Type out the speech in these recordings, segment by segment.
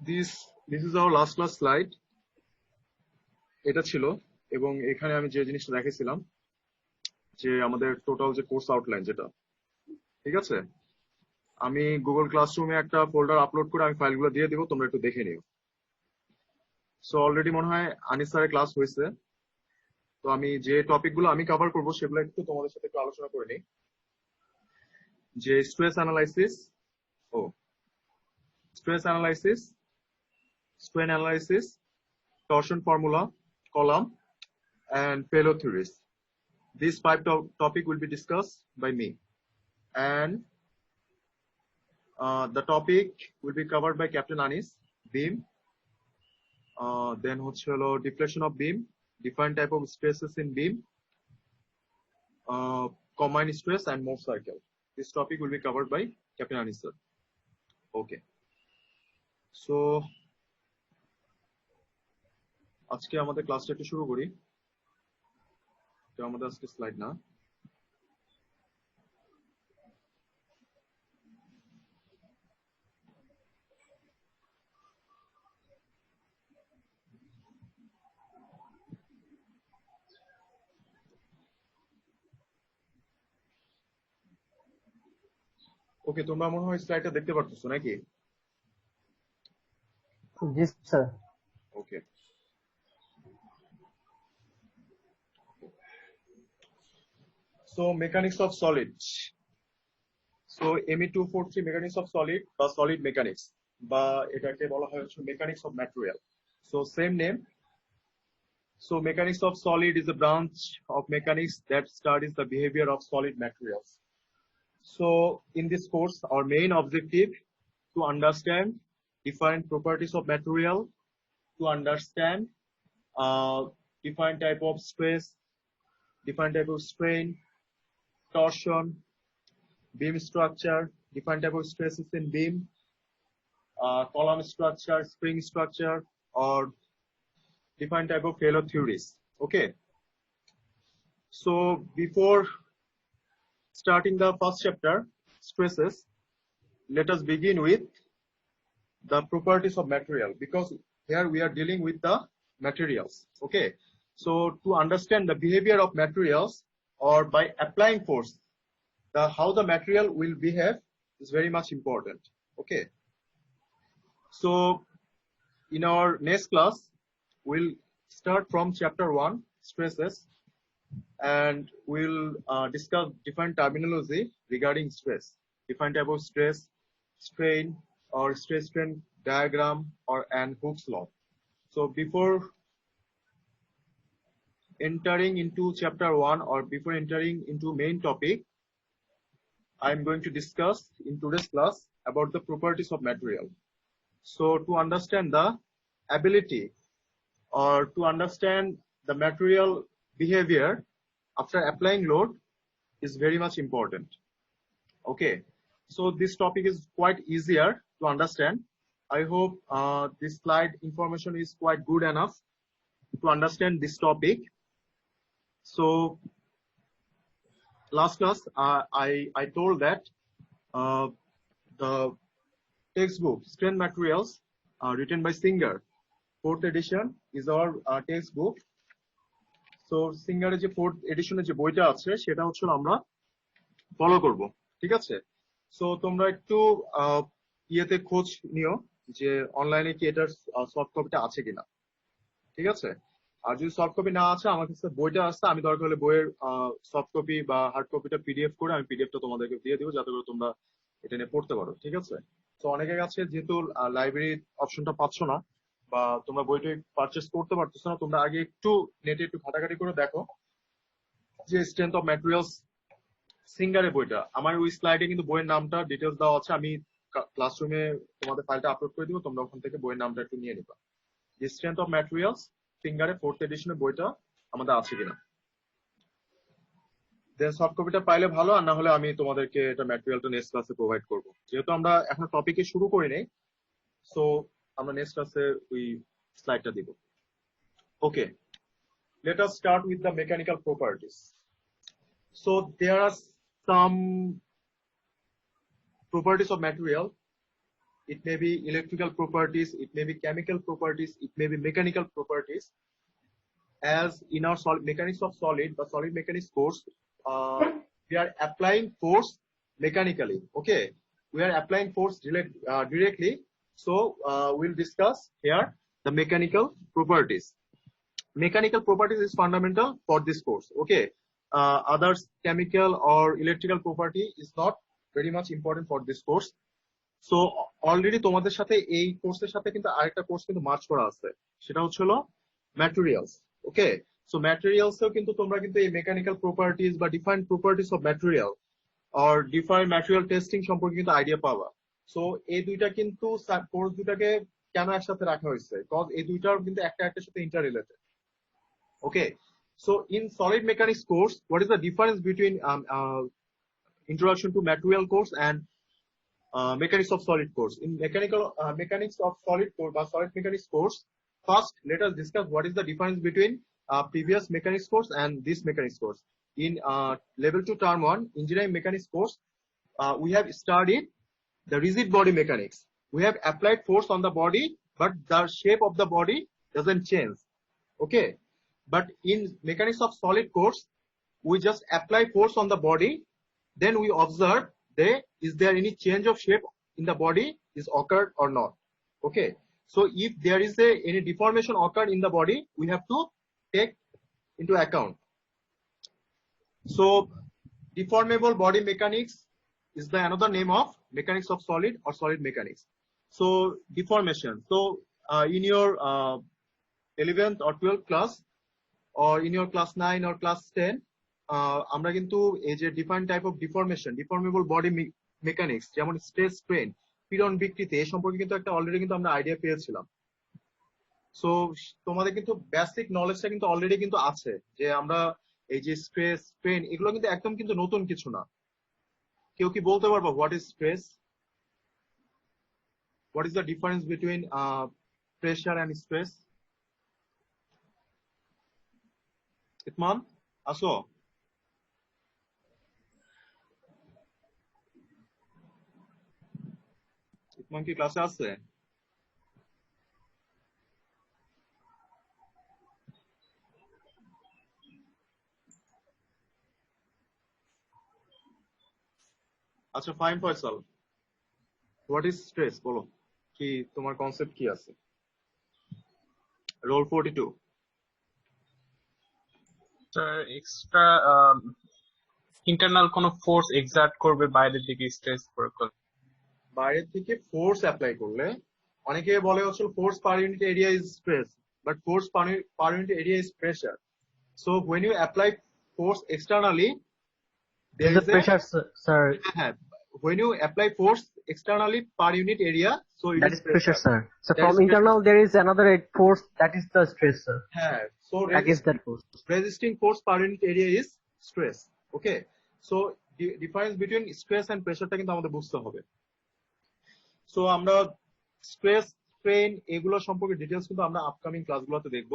This is our last class slide. এটা ছিল এবং এখানে আমি যে জিনিসটা দেখাইছিলাম যে আমাদের টোটাল যে কোর্স আউটলাইন যেটা, ঠিক আছে, আমি গুগল ক্লাসরুমে একটা ফোল্ডার আপলোড করে আমি ফাইলগুলো দিয়ে দিব, তোমরা একটু দেখে নিও। সো অলরেডি মনে হয় আনিস স্যারের ক্লাস হয়েছে, তো আমি যে টপিকগুলো আমি কভার করব সেগুলো একটু তোমাদের সাথে একটু আলোচনা করে নিই। যে stress analysis, strain analysis, torsion formula, column, and failure theories. These five topic will be discussed by me, and the topic will be covered by Captain Anis. Beam, then deflection of beam, different type of stresses in beam, combined stress and Mohr cycle. This topic will be covered by Captain Anis sir. Okay, so আজকে আমাদের ক্লাসটা একটু শুরু করি। তো আমাদের আজকে slide না, ওকে, তোমরা মনে হয় স্লাইডটা দেখতে পারতেছো নাকি? জি sir. Okay, so mechanics of solid. So ME243 mechanics of solid বা solid mechanics বা এটাকে বলা হয় হচ্ছে mechanics of material. So same name. So mechanics of solid is a branch of mechanics that studies the behavior of solid materials. So in this course, our main objective to understand different properties of material, to understand different type of stress, different type of strain, torsion, beam structure, different type of stresses in beam, column structure, spring structure, or different type of failure theories. Okay. So before starting the first chapter, stresses, let us begin with the properties of material, because here we are dealing with the materials. Okay. So to understand the behavior of materials or by applying force, how the material will behave is very much important. Okay. So in our next class, we'll start from chapter 1, stresses, and we'll discuss different terminology regarding stress, different type of stress, strain, or stress strain diagram, or and Hooke's law. So before entering into chapter 1 or before entering into main topic, I'm going to discuss in today's class about the properties of material. So to understand the ability or to understand the material behavior after applying load is very much important. Okay, so this topic is quite easier to understand. I hope this slide information is quite good enough to understand this topic. So last class I told that the textbook Strain Materials written by Singer, 4th edition is our textbook. So Singer যে 4th edition যে বইটা আছে সেটা হচ্ছে আমরা follow করব, ঠিক আছে? সো তোমরা একটু ইয়েতে খোঁজ নিও যে অনলাইনে কি এটার সফট কপিটা আছে কিনা, ঠিক আছে? আর যদি সফট কপি না আছে, আমার কাছে বইটা আছে, আমি দরকার হলে বইয়ের সফট কপি বা হার্ড কপিটা পিডিএফ করে আমি পিডিএফটা তোমাদেরকে দিয়ে দিব, যাতে করে তোমরা এটা নিয়ে পড়তে পারো, ঠিক আছে? তো অনেকের কাছে যেহেতু লাইব্রেরি অপশনটা পাচ্ছ না বা তোমরা বইটা পারচেস করতে পারতেছো না, তোমরা আগে একটু নেটে একটু ঘাটাঘাটি করে দেখো যে স্ট্রেংথ অফ ম্যাটেরিয়ালস সিঙ্গারের বইটা। আমার ওই স্লাইডে কিন্তু বইয়ের নামটা ডিটেলস দেওয়া আছে, আমি ক্লাসরুমে তোমাদের ফাইলটা আপলোড করে দিব, তোমরা ওখান থেকে বইয়ের নামটা একটু নিয়ে নিবা। স্ট্রেংথ অফ ম্যাটেরিয়ালস সিঙ্গারের 4th এডিশনের বইটা আমাদের আছে কিনা, দেন সফট কপিটা পাইলে ভালো, আর না হলে আমি তোমাদেরকে এটা ম্যাটেরিয়ালটা নেক্সট ক্লাসে প্রোভাইড করব। যেহেতু আমরা এখন টপিকে শুরু করি নাই, সো আমরা নেক্সট ক্লাসে ওই স্লাইডটা দিব। ওকে, let us start with the mechanical properties. So there are some properties of material it may be electrical properties, it may be chemical properties, it may be mechanical properties. As in our mechanics of solid, the solid mechanics course, we are applying force mechanically. Okay, we are applying force directly. So we'll discuss here the mechanical properties. Mechanical properties is fundamental for this course. Okay, others chemical or electrical property is not very much important for this course. So already তোমাদের সাথে এই কোর্সের সাথে কিন্তু আরেকটা course কিন্তু March করা আছে, সেটা হলো ম্যাটেরিয়ালস। ওকে, সো ম্যাটেরিয়ালসেও কিন্তু তোমরা কিন্তু এই মেকানিক্যাল প্রপার্টিজ বা ডিফাইন্ড প্রপার্টিজ অফ ম্যাটেরিয়াল আর ডিফাইন্ড ম্যাটেরিয়াল টেস্টিং সম্পর্কে কিন্তু আইডিয়া পাবা। সো এই দুইটা কিন্তু কোর্স দুটাকে কেন একসাথে রাখা হয়েছে, বিকজ এই দুইটার কিন্তু একটা একটার সাথে inter related. Okay, so in solid mechanics course, what is the difference between introduction to material course and mechanics of solid course? In mechanics of solid course or solid mechanics course, first let us discuss what is the difference between previous mechanics course and this mechanics course. In level 2 term 1 engineering mechanics course, we have studied the rigid body mechanics. We have applied force on the body, but the shape of the body doesn't change. Okay, but in mechanics of solid course, we just apply force on the body, then we observe is there any change of shape in the body is occurred or not. Okay, so if there is any deformation occurred in the body, we have to take into account. So deformable body mechanics is the another name of mechanics of solid or solid mechanics. So deformation, so in your 11th or 12th class or in your class 9 or class 10, আমরা কিন্তু এই যে different type of deformable body mechanics, যেমন stress strain পীড়ন বিকৃতি, এই সম্পর্কে কিন্তু একটা অলরেডি কিন্তু আমরা আইডিয়া পেয়েছিলাম। সো তোমাদের কিন্তু বেসিক নলেজটা কিন্তু অলরেডি কিন্তু আছে, যে আমরা এই যে স্ট্রেস স্ট্রেন এগুলো কিন্তু একদম কিন্তু নতুন কিছু না। কেউ কি বলতে পারবো what is stress, what is the difference between pressure and stress? Itman আসো। ইতমান কি ক্লাসে আছে? আচ্ছা fine Faisal, what is stress বলো, কি তোমার কনসেপ্ট কি আছে? রোল 42 স্যার এক্সট্রা ইন্টারনাল কোন ফোর্স এক্সার্ট করবে বাইরে থেকে স্ট্রেস প্রয়োগ করলে, বাইরে থেকে ফোর্স অ্যাপ্লাই করলে, অনেকে বলে হচ্ছে force per unit area is stress, but force per unit area is pressure. So when you apply force externally, there is a pressure, sir. When you apply force externally per unit area, so it that is pressure, sir. So that from internal there is another force, that is the stress, sir. So against that force, resisting force per unit area is stress. Okay, so the difference between stress and pressure টা কিন্তু আমাদের বুঝতে হবে। So আমরা stress strain এগুলো সম্পর্কে details কিন্তু আমরা আপকামিং ক্লাসগুলোতে দেখব।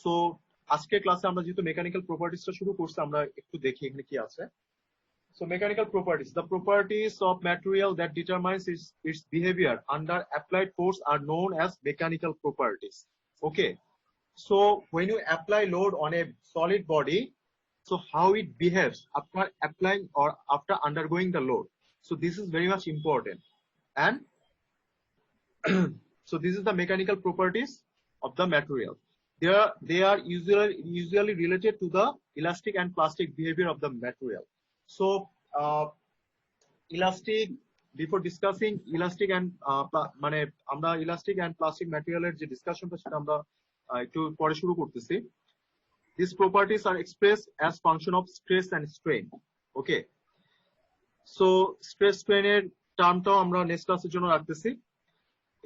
সো আজকের ক্লাসে আমরা যেহেতু মেকানিক্যাল প্রপার্টিসটা শুরু করছি, আমরা একটু দেখি এখানে কি আছে। So mechanical properties, the properties of material that determines its behavior under applied force are known as mechanical properties. Okay, so when you apply load on a solid body, so how it behaves after applying or after undergoing the load, so this is very much important. And so this is the mechanical properties of the material. They are usually related to the elastic and plastic behavior of the material. So elastic, before discussing elastic and মানে আমরা elastic and plastic material এর যে ডিসকাশনটা সেটা আমরা একটু পরে শুরু করতেছি। These properties are expressed as function of stress and strain. Okay, so stress strain এর টার্মটাও আমরা নেক্সট ক্লাসের জন্য রাখতেছি।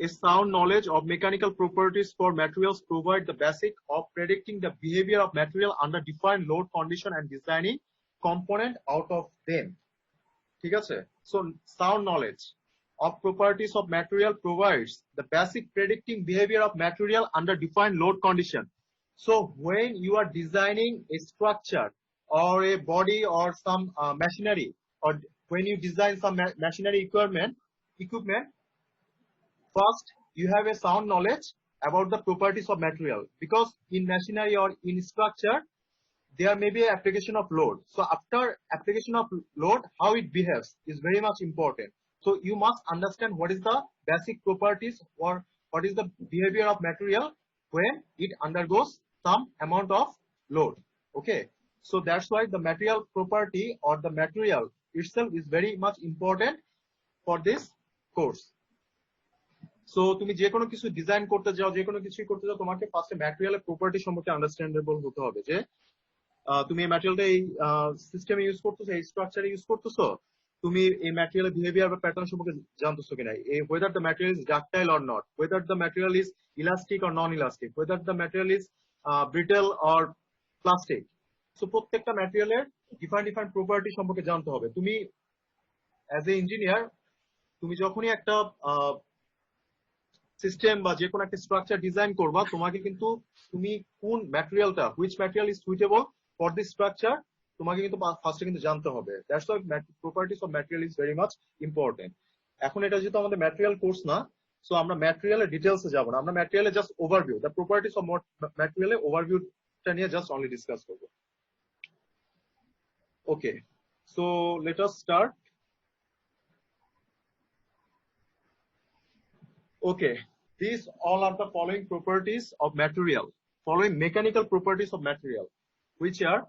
A sound knowledge of mechanical properties for materials provide the basic of predicting the behavior of material under defined load condition and designing component out of them. ঠিক আছে, so sound knowledge of properties of material provides the basic predicting behavior of material under defined load condition. So when you are designing a structure or a body or some machinery, or when you design some machinery equipment, first you have a sound knowledge about the properties of material, because in machinery or in structure there may be an application of load. So after application of load, how it behaves is very much important. So you must understand what is the basic properties or what is the behavior of material when it undergoes some amount of load. Okay, so that's why the material property or the material itself is very much important for this course. So তুমি যে কোনো কিছু design করতে যাও, যে কোনো কিছুই করতে যাও, তোমাকে ফার্স্টে ম্যাটেরিয়ালের প্রপার্টি সম্পর্কে আন্ডারস্ট্যান্ডেবল হতে হবে যে তুমি এই ম্যাটেরিয়ালটা এই সিস্টেমে ইউজ করতেছো, এই স্ট্রাকচারে ইউজ করতেছো, তুমি এই ম্যাটেরিয়ালের বিহেভিয়ার বা প্যাটার্ন সম্পর্কে জানতেছো কিনা, whether the material is ductile or not, whether the material is elastic or non-elastic, whether the material is brittle or plastic. So প্রত্যেকটা ম্যাটেরিয়ালের ডিফারেন্ট প্রপার্টি সম্পর্কে জানতে হবে। তুমি অ্যাজ এ ইঞ্জিনিয়ার তুমি যখনই একটা সিস্টেম বা যে কোনো একটা স্ট্রাকচার ডিজাইন করবা, তোমাকে কিন্তু তুমি কোন ম্যাটেরিয়ালটা, which material is suitable for this structure, তোমাকে কিন্তু ফার্স্টে কিন্তু জানতে হবে। That's why properties of material is very much important. এখন এটা যেহেতু আমাদের ম্যাটেরিয়াল কোর্স না, সো আমরা ম্যাটেরিয়ালের ডিটেলসে যাব না, আমরা ম্যাটেরিয়ালের just overview, the properties of ম্যাটেরিয়ালের ওভারভিউটা নিয়ে জাস্ট অনলি ডিসকাস করব। Okay, so let us start. Okay, these all are the following properties of material, following mechanical properties of material, which are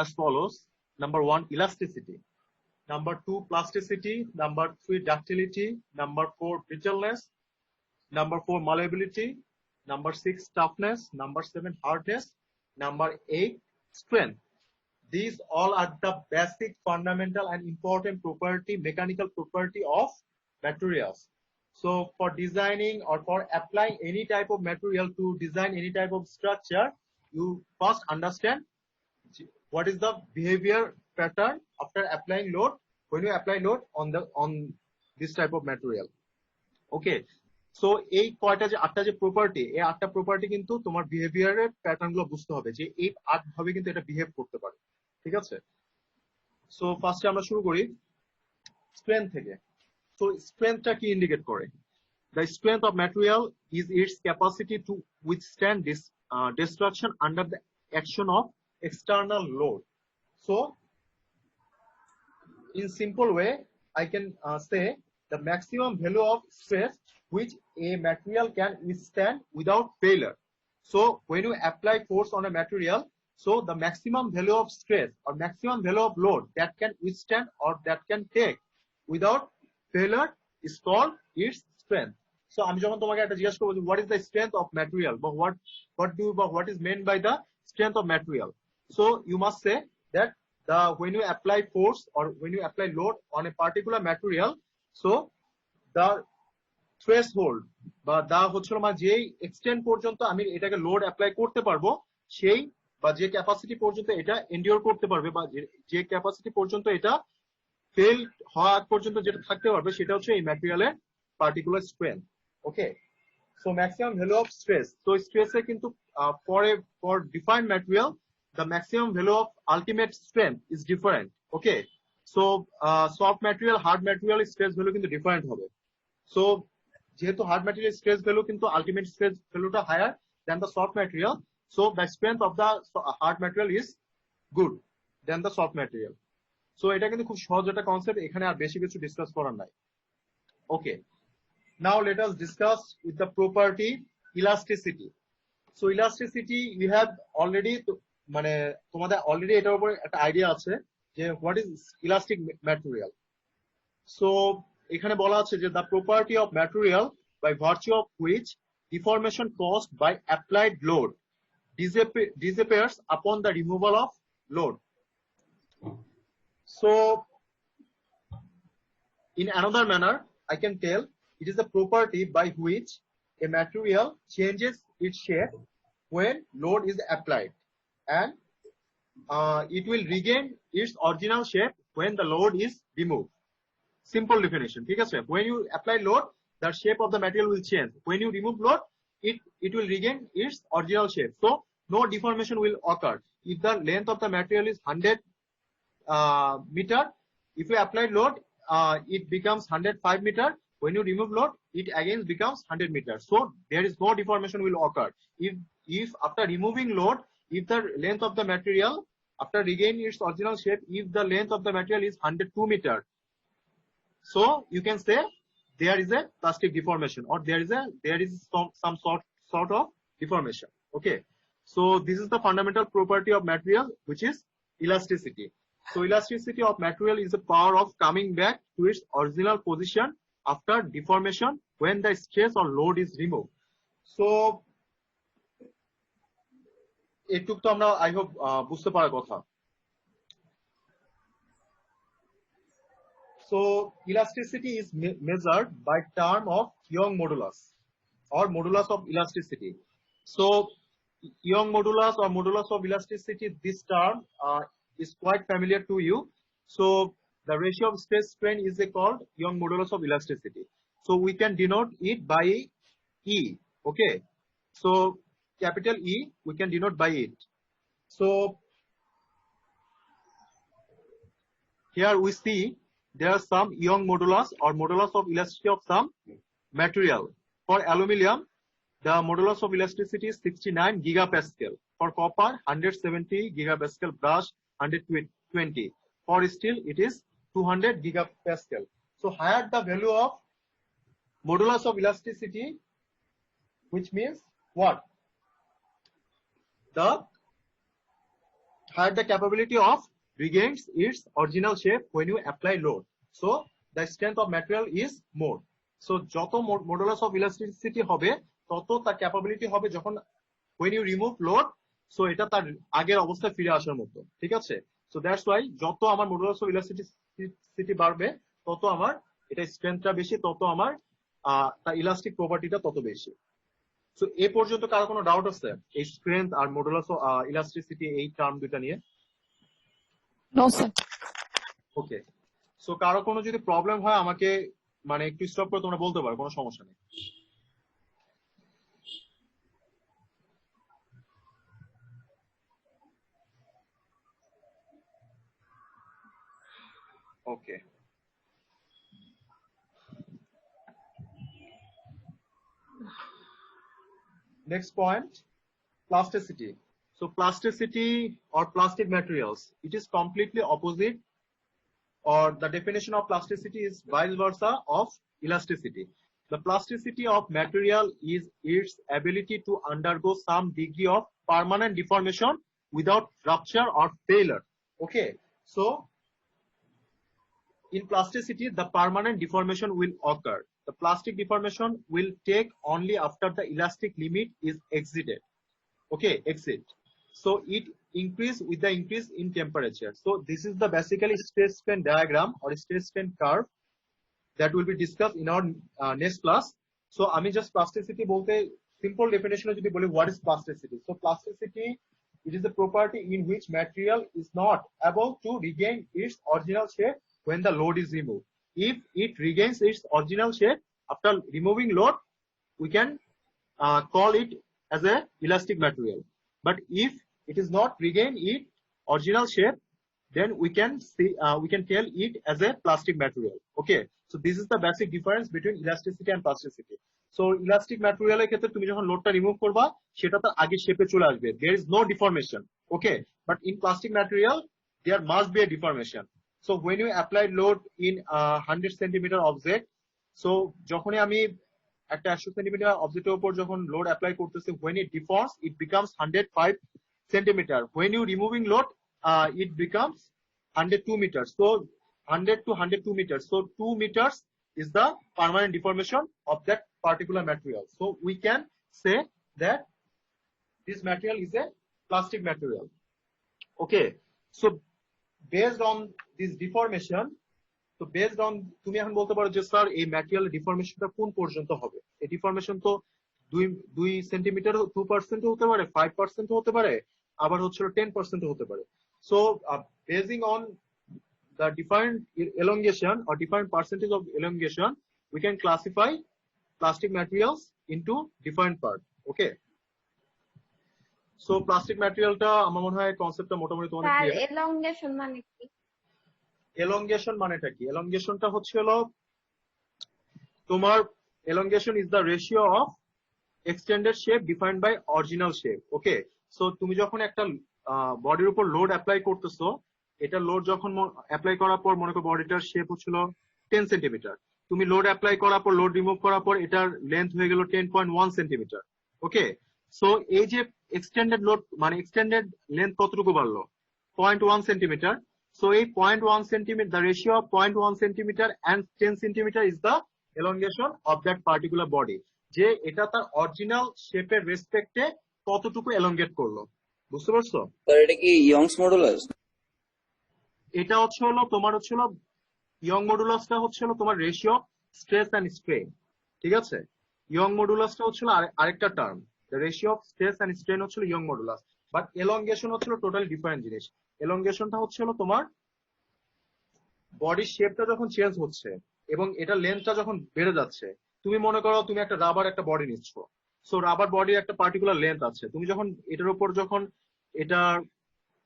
as follows. Number 1, elasticity. Number 2, plasticity. Number 3, ductility. Number 4, brittleness. Number 4, malleability. Number 6, toughness. Number 7, hardness. Number 8, strength. These all are the basic, fundamental and important property, mechanical property of materials. So for designing or for applying any type of material to design any type of structure, you first understand what is the behavior pattern after applying load, when you apply load on this type of material. Okay, so এই কয়টা যে আটটা যে property, এই আটটা property কিন্তু তোমার বিহেভিয়ারের pattern গুলো বুঝতে হবে যে এই আট ভাবে কিন্তু এটা বিহেভ করতে পারে। ঠিক আছে, সো ফার্স্টে আমরা শুরু করি স্ট্রেংথ থেকে। So strengthটা কি ইন্ডিকেট করে? The strength of material is its capacity to withstand this destruction under the action of external load. So in simple way, I can say the maximum value of stress which a material can withstand without failure. So when you apply force on a material, so the maximum value of stress or maximum value of load that can withstand or that can take without failure is called its strength. So আমি যখন তোমাকে একটা জিজ্ঞাসা করব what is the strength of material, but what is meant by the strength of material, so you must say that when you apply force or when you apply load on a particular material, so the threshold বা দা হচ্ছে মানে যে extend পর্যন্ত আমি এটাকে load apply করতে পারবো, সেই বা যে ক্যাপাসিটি পর্যন্ত এটা এন্ডিওর করতে পারবে বা যে ক্যাপাসিটি পর্যন্ত এটা ফেল হওয়া পর্যন্ত যেটা থাকতে পারবে, সেটা হচ্ছে এই ম্যাটেরিয়ালের particular strength. Okay, so maximum value of stress, তো স্ট্রেসে কিন্তু for defined material the maximum value of ultimate strength is different. Okay, so soft material, hard material stress value কিন্তু ডিফারেন্ট হবে। সো যেহেতু হার্ড ম্যাটেরিয়াল স্ট্রেস ভ্যালু কিন্তু ultimate stress ভ্যালুটা higher than the soft material, so the strength of the hard material is good than the soft material. So এটা কিন্তু খুব সহজ একটা কনসেপ্ট, এখানে আর বেশি কিছু ডিসকাস করার নাই। Okay, now let us discuss with the property elasticity. So elasticity you have already, মানে তোমাদের অলরেডি এটার উপর একটা আইডিয়া আছে যে what is elastic material. So এখানে বলা আছে যে the property of material by virtue of which deformation caused by applied load disappears upon the removal of load. So in another manner, I can tell it is a property by which a material changes its shape when load is applied, and it will regain its original shape when the load is removed. Simple definition. When you apply load, the shape of the material will change. When you remove load, it will regain its original shape. So no deformation will occur. If the length of the material is 100 meter, if you apply load, it becomes 105 meter. when you remove load, it again becomes 100 meters. So there is no deformation will occur. If after removing load, if the length of the material after regaining its original shape, if the length of the material is 102 meter, so you can say there is a plastic deformation, or there is some sort of deformation. Okay. So this is the fundamental property of material, which is elasticity. So elasticity of material is the power of coming back to its original position after deformation when the stress or load is removed. So এটুক তো আমরা I hope বুঝতে পারার কথা। So elasticity is measured by term of Young modulus or modulus of elasticity. So Young modulus or modulus of elasticity, this term is quite familiar to you. So the ratio of stress strain is called Young modulus of elasticity. So we can denote it by E. Okay. So capital E we can denote by it. So here we see there are some Young modulus or modulus of elasticity of some material. For aluminium, the modulus of elasticity is 69 gigapascal. For copper, 170 gigapascal, brass 120. For steel, it is 200 gigapascal. So higher the value of modulus of elasticity, which means what? The higher the capability of regains its original shape when you apply load. So the strength of material is more. So যত modulus of elasticity হবে তত তার capability হবে যখন when you remove load, so এটা তার আগের অবস্থায় ফিরে আসার মতো। ঠিক আছে? So that's why যত আমার modulus of elasticity বাড়বে তত আমার এটা স্ট্রেংথটা বেশি, তত আমার তার ইলাস্টিক প্রপার্টিটা তত বেশি। সো এ পর্যন্ত কারো কোনো ডাউট আছে এই স্ট্রেংথ আর মডুলাস অফ ইলাস্টিসিটি এই টার্ম দুটো নিয়ে? No sir. ওকে। সো কারো কোনো যদি প্রবলেম হয় আমাকে মানে একটু স্টপ করে তোমরা বলতে পারো, কোনো সমস্যা নেই। ওকে। Next point, plasticity. So plasticity or plastic materials, it is completely opposite, or the definition of plasticity is vice versa of elasticity. The plasticity of material is its ability to undergo some degree of permanent deformation without rupture or failure. Okay, so in plasticity, the permanent deformation will occur. The plastic deformation will take only after the elastic limit is exited. Okay, exit. So it increase with the increase in temperature. So this is the basically stress strain diagram or stress strain curve that will be discussed in our next class. So আমি just plasticity বলতে simple definition যদি বলি what is plasticity. So plasticity, it is the property in which material is not able to regain its original shape when the load is removed. If it regains its original shape after removing load, we can call it as a elastic material. But if it is not regain its original shape, then we can tell it as a plastic material. Okay, so this is the basic difference between elasticity and plasticity. So elastic material এর ক্ষেত্রে তুমি যখন লোডটা remove করবা সেটা তার আগে শেপে চলে আসবে, there is no deformation. Okay, but in plastic material there must be a deformation. So when you apply load in a 100 centimeter object, so যখনই আমি একটা 100 সেন্টিমিটার অবজেক্টের উপর যখন লোড অ্যাপ্লাই করতেছি, when it deforms it becomes 105 centimeter. When you removing load, it becomes 102 meters. So 100 to 102 meters. So 2 meters is the permanent deformation of that particular material. So we can say that this material is a plastic material. Okay, so based on this deformation, so based on তুমি এখন বলতে পারো যে sir এই material ডিফরমেশনটা কোন পর্যন্ত হবে? এই ডিফরমেশন তো 2 সেন্টিমিটার 2% হতে পারে, 5% হতে পারে, আবার হচ্ছে 10% হতে পারে। So basing on the different elongation or different percentage of elongation, we can classify plastic materials into different part. Okay, so plastic materialটা আমার মনে হয় কনসেপ্টটা মোটামুটি তোমাদের স্যার ক্লিয়ার। এলংগেশন মানে কি? এলংগেশন মানেটা কি? এলংগেশনটা হচ্ছে হলো তোমার elongation is the ratio of extended shape defined by original shape. Okay, so তুমি যখন একটা বডির উপর লোড অ্যাপ্লাই করতেছো, এটা লোড যখন অ্যাপ্লাই করার পর মনে করো বডিটার শেপ হচ্ছিল 10 সেন্টিমিটার, তুমি লোড অ্যাপ্লাই করার পর লোড রিমুভ করার পর এটার লেন্থ হয়ে গেল 10.1 সেন্টিমিটার। ওকে, সো এই যে এক্সটেন্ডেড লোড মানে এক্সটেন্ডেড লেন্থ কতটুকু বাড়লো? 0.1 সেন্টিমিটার। সো এই 0.1 centimetre, the ratio of 0.1 centimeter and 10 centimeter is the elongation of that particular body. যে এটা তার অরিজিনাল শেপের রেসপেক্টে কতটুকু এলংগেট করলো, বুঝতে পারছো? স্যার এটা কি ইয়ংস মডুলাস? এটা হচ্ছে হলো তোমার হচ্ছে হলো ইয়ং মডুলাসটা হচ্ছে হলো তোমার রেশিও স্ট্রেস এন্ড স্ট্রেন, ঠিক আছে? ইয়ং মডুলাসটা হচ্ছে হলো আরেকটা term, ratio of stress and strain হচ্ছে ইয়ং মডুলাস, বাট এলংগেশন হচ্ছে টোটালি ডিফারেন্ট জিনিস। এলংগেশনটা হচ্ছে হলো তোমার বডির শেপটা যখন চেঞ্জ হচ্ছে এবং এটা লেন্থটা যখন বেড়ে যাচ্ছে, তুমি মনে করো তুমি একটা রাবার একটা বডি নিচ্ছ, সো রাবার বডির একটা পার্টিকুলার লেন্থ আছে, তুমি যখন এটার উপর যখন এটার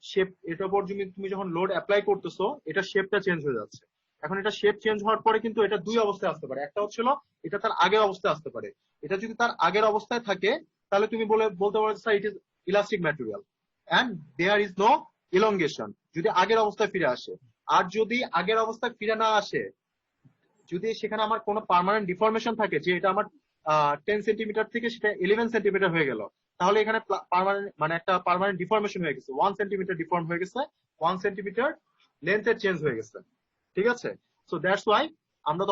শেপ এটার উপর তুমি যখন লোড অ্যাপ্লাই করতেছো, এটা শেপটা চেঞ্জ হয়ে যাচ্ছে। এখন এটা শেপ চেঞ্জ হওয়ার পরে কিন্তু এটা দুই অবস্থায় আসতে পারে, একটা হচ্ছিল এটা তার আগের অবস্থায় আসতে পারে। এটা যদি তার আগের অবস্থায় থাকে তাহলে তুমি বলতে পারো sir it is elastic material and there is no elongation, যদি আগের অবস্থায় ফিরে আসে। আর যদি আগের অবস্থায় ফিরে না আসে, যদি সেখানে আমার কোনো পার্মানেন্ট ডিফরমেশন থাকে যে এটা আমার 10 সেন্টিমিটার থেকে সেটা 11 সেন্টিমিটার হয়ে গেল, তাহলে এখানে পার্মানেন্ট মানে একটা পার্মানেন্ট ডিফরমেশন হয়ে গেছে, 1 সেন্টিমিটার ডিফর্ম হয়ে গেছে, 1 সেন্টিমিটার লেন্থের চেঞ্জ হয়ে গেছে, ঠিক আছে? সো দ্যাটস ওয়াই আমরা